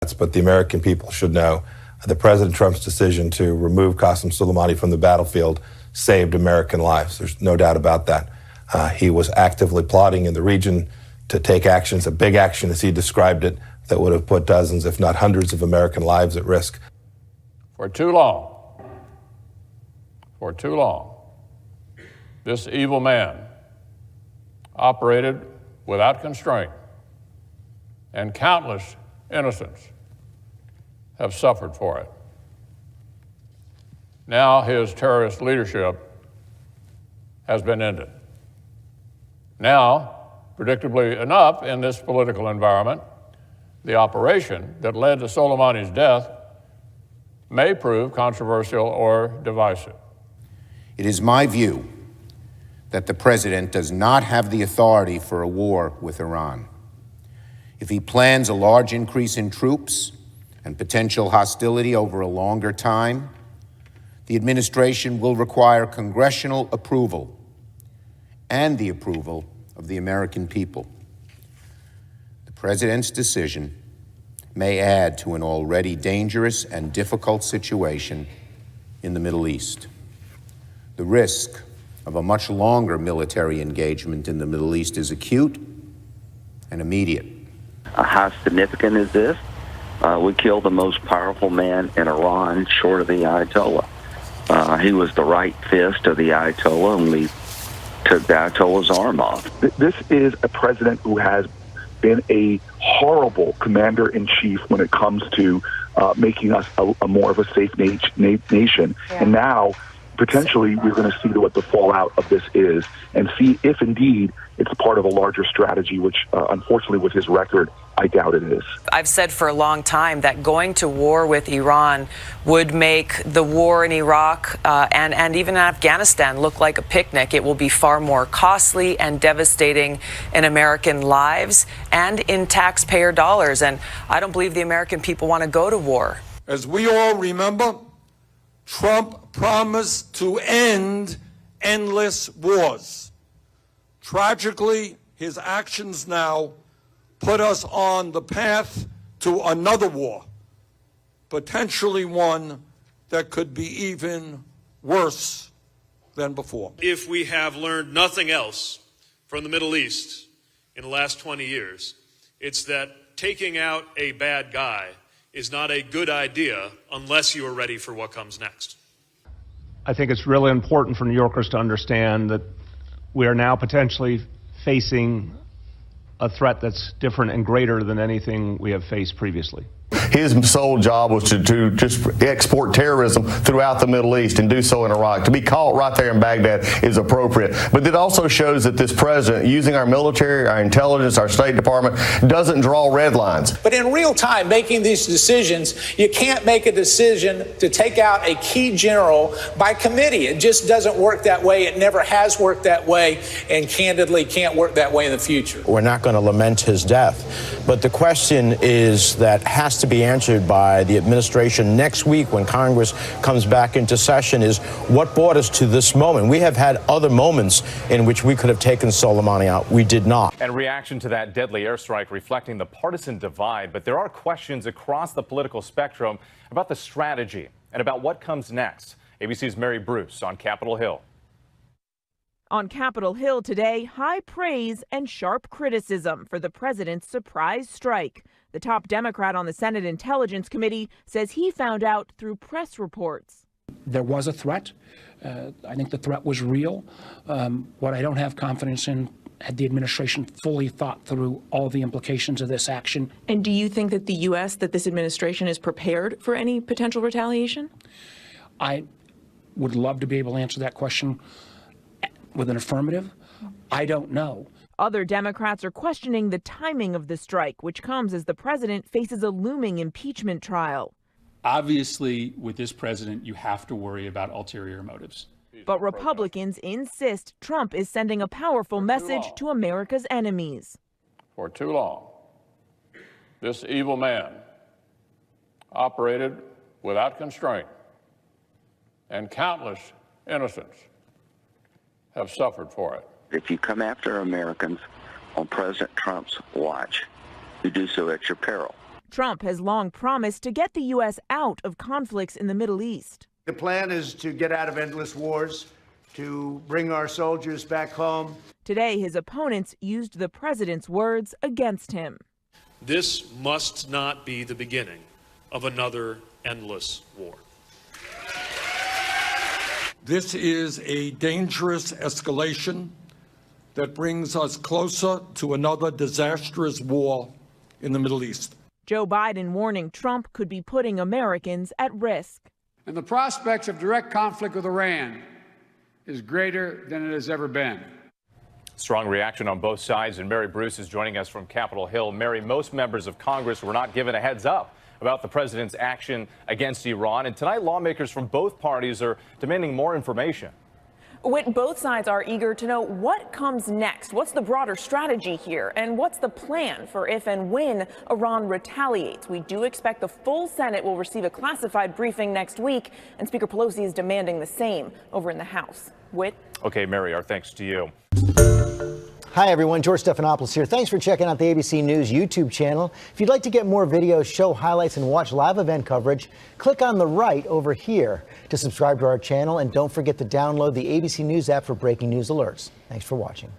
But the American people should know that President Trump's decision to remove Qasem Soleimani from the battlefield saved American lives. There's no doubt about that. He was actively plotting in the region to take actions, a big action as he described it, that would have put dozens, if not hundreds of American lives at risk. For too long, this evil man operated without constraint, and countless innocents have suffered for it. Now his terrorist leadership has been ended. Now, predictably enough, in this political environment, the operation that led to Soleimani's death may prove controversial or divisive. It is my view that the president does not have the authority for a war with Iran. If he plans a large increase in troops and potential hostility over a longer time, the administration will require congressional approval and the approval of the American people. The president's decision may add to an already dangerous and difficult situation in the Middle East. The risk of a much longer military engagement in the Middle East is acute and immediate. How significant is this? We killed the most powerful man in Iran, short of the Ayatollah. He was the right fist of the Ayatollah, and we took the Ayatollah's arm off. This is a president who has been a horrible commander-in-chief when it comes to making us a more of a safe nation. Yeah. And now, potentially, we're going to see what the fallout of this is and see if indeed it's part of a larger strategy, which unfortunately with his record, I doubt it is. I've said for a long time that going to war with Iran would make the war in Iraq and even Afghanistan look like a picnic. It will be far more costly and devastating in American lives and in taxpayer dollars. And I don't believe the American people want to go to war. As we all remember, Trump promised to end endless wars. Tragically, his actions now put us on the path to another war, potentially one that could be even worse than before. If we have learned nothing else from the Middle East in the last 20 years, it's that taking out a bad guy is not a good idea unless you are ready for what comes next. I think it's really important for New Yorkers to understand that we are now potentially facing a threat that's different and greater than anything we have faced previously. His sole job was to just export terrorism throughout the Middle East and do so in Iraq. To be caught right there in Baghdad is appropriate. But it also shows that this president, using our military, our intelligence, our State Department, doesn't draw red lines. But in real time, making these decisions, you can't make a decision to take out a key general by committee. It just doesn't work that way. It never has worked that way, and candidly can't work that way in the future. We're not going to lament his death. But the question is that has to be answered by the administration next week when Congress comes back into session is what brought us to this moment. We have had other moments in which we could have taken Soleimani out. We did not. And reaction to that deadly airstrike reflecting the partisan divide. But there are questions across the political spectrum about the strategy and about what comes next. ABC's Mary Bruce on Capitol Hill. On Capitol Hill today, high praise and sharp criticism for the president's surprise strike. The top Democrat on the Senate Intelligence Committee says he found out through press reports. There was a threat. I think the threat was real. What I don't have confidence in, had the administration fully thought through all the implications of this action. And do you think that the U.S., that this administration is prepared for any potential retaliation? I would love to be able to answer that question with an affirmative. I don't know. Other Democrats are questioning the timing of the strike, which comes as the president faces a looming impeachment trial. Obviously, with this president, you have to worry about ulterior motives. But Republicans insist Trump is sending a powerful message to America's enemies. For too long, this evil man operated without constraint, and countless innocents have suffered for it. If you come after Americans on President Trump's watch, you do so at your peril. Trump has long promised to get the U.S. out of conflicts in the Middle East. The plan is to get out of endless wars, to bring our soldiers back home. Today, his opponents used the president's words against him. This must not be the beginning of another endless war. This is a dangerous escalation that brings us closer to another disastrous war in the Middle East. Joe Biden warning Trump could be putting Americans at risk. And the prospects of direct conflict with Iran is greater than it has ever been. Strong reaction on both sides, and Mary Bruce is joining us from Capitol Hill. Mary, most members of Congress were not given a heads up about the president's action against Iran, and tonight lawmakers from both parties are demanding more information. Whit, both sides are eager to know what comes next. What's the broader strategy here? And what's the plan for if and when Iran retaliates? We do expect the full Senate will receive a classified briefing next week, and Speaker Pelosi is demanding the same over in the House. Whit? Okay, Mary, our thanks to you. Hi, everyone. George Stephanopoulos here. Thanks for checking out the ABC News YouTube channel. If you'd like to get more videos, show highlights, and watch live event coverage, click on the right over here to subscribe to our channel. And don't forget to download the ABC News app for breaking news alerts. Thanks for watching.